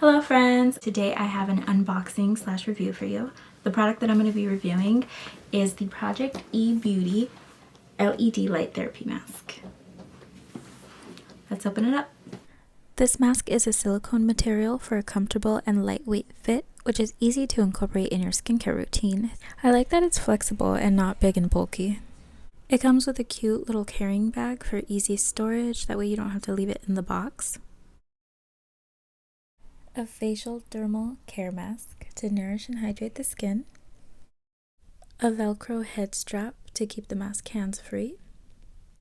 Hello friends! Today I have an unboxing slash review for you. The product that I'm going to be reviewing is the Project E Beauty LED Light Therapy Mask. Let's open it up. This mask is a silicone material for a comfortable and lightweight fit, which is easy to incorporate in your skincare routine. I like that it's flexible and not big and bulky. It comes with a cute little carrying bag for easy storage, that way you don't have to leave it in the box. A facial dermal care mask to nourish and hydrate the skin. A Velcro head strap to keep the mask hands-free.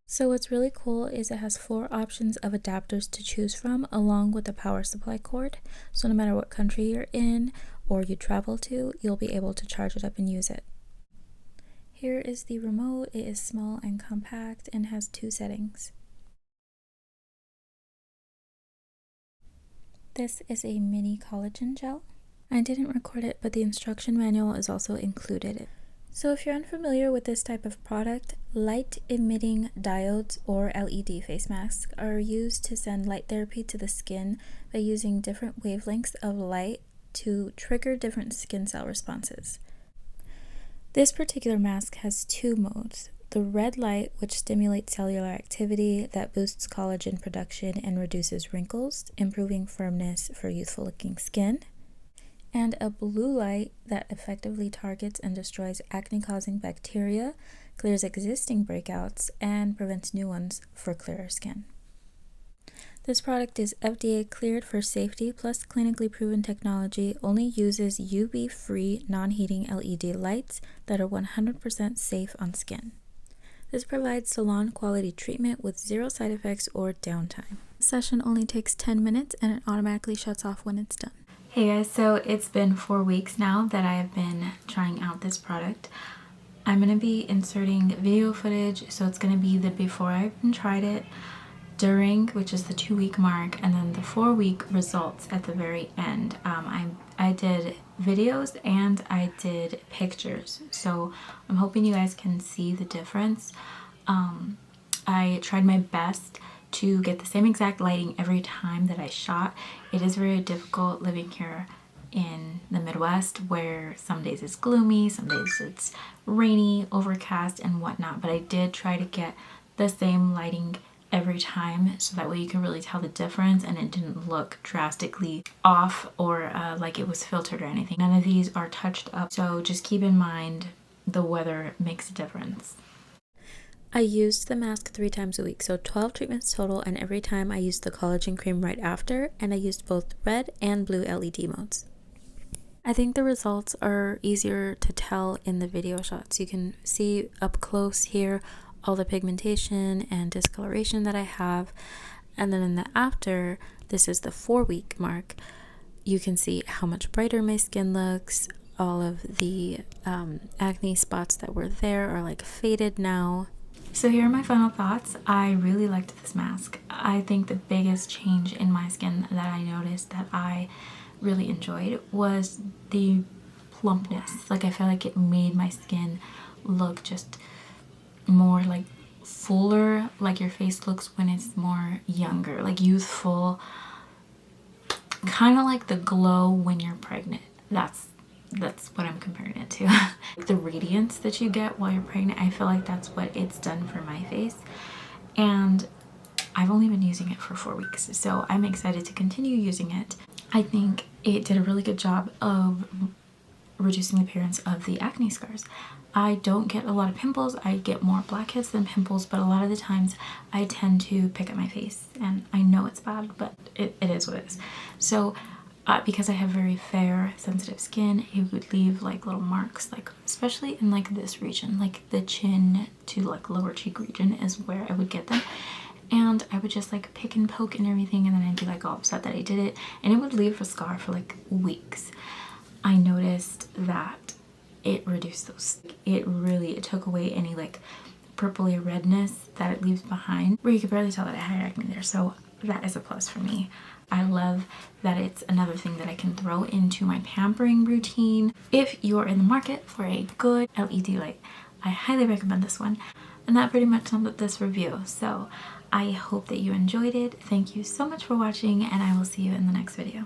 So what's really cool is it has 4 options of adapters to choose from, along with a power supply cord. So no matter what country you're in or you travel to, you'll be able to charge it up and use it. Here is the remote. It is small and compact and has 2 settings. This is a mini collagen gel. I didn't record it, but the instruction manual is also included. So if you're unfamiliar with this type of product, light emitting diodes or LED face masks are used to send light therapy to the skin by using different wavelengths of light to trigger different skin cell responses. This particular mask has 2 modes. The red light, which stimulates cellular activity that boosts collagen production and reduces wrinkles, improving firmness for youthful looking skin. And a blue light that effectively targets and destroys acne-causing bacteria, clears existing breakouts, and prevents new ones for clearer skin. This product is FDA cleared for safety plus clinically proven technology, only uses UV-free non-heating LED lights that are 100% safe on skin. This provides salon quality treatment with 0 side effects or downtime. The session only takes 10 minutes and it automatically shuts off when it's done. Hey guys, so it's been 4 weeks now that I have been trying out this product. I'm going to be inserting video footage, so it's going to be the before I even tried it, during, which is the 2-week mark, and then the 4-week results at the very end. I did videos and I did pictures, so I'm hoping you guys can see the difference. I tried my best to get the same exact lighting every time that I shot. It is very difficult living here in the Midwest, where some days it's gloomy, some days it's rainy, overcast, and whatnot, but I did try to get the same lighting every time, so that way you can really tell the difference and it didn't look drastically off or like it was filtered or anything. None of these are touched up, so just keep in mind the weather makes a difference. I used the mask 3 times a week, so 12 treatments total, and every time I used the collagen cream right after, and I used both red and blue LED modes. I think the results are easier to tell in the video shots. You can see up close here all the pigmentation and discoloration that I have, and then in the after, this is the 4-week mark, you can see how much brighter my skin looks. All of the acne spots that were there are like faded now. So here are my final thoughts. I really liked this mask. I think the biggest change in my skin that I noticed that I really enjoyed was the plumpness. Like, I feel like it made my skin look just more like fuller, like your face looks when it's more younger, like youthful, kind of like the glow when you're pregnant. That's what I'm comparing it to. The radiance that you get while you're pregnant, I feel like that's what it's done for my face, and I've only been using it for 4 weeks, so I'm excited to continue using it. I think it did a really good job of reducing the appearance of the acne scars. I don't get a lot of pimples. I get more blackheads than pimples, but a lot of the times I tend to pick at my face, and I know it's bad, but it is what it is. So because I have very fair, sensitive skin, it would leave like little marks, like especially in like this region, like the chin to like lower cheek region is where I would get them. And I would just like pick and poke and everything, and then I'd be like all upset that I did it, and it would leave a scar for like weeks. I noticed that it reduced those. It took away any like purpley redness that it leaves behind, where you could barely tell that I had acne there. So that is a plus for me. I love that it's another thing that I can throw into my pampering routine. If you're in the market for a good LED light, I highly recommend this one. And that pretty much sums up this review. So I hope that you enjoyed it. Thank you so much for watching, and I will see you in the next video.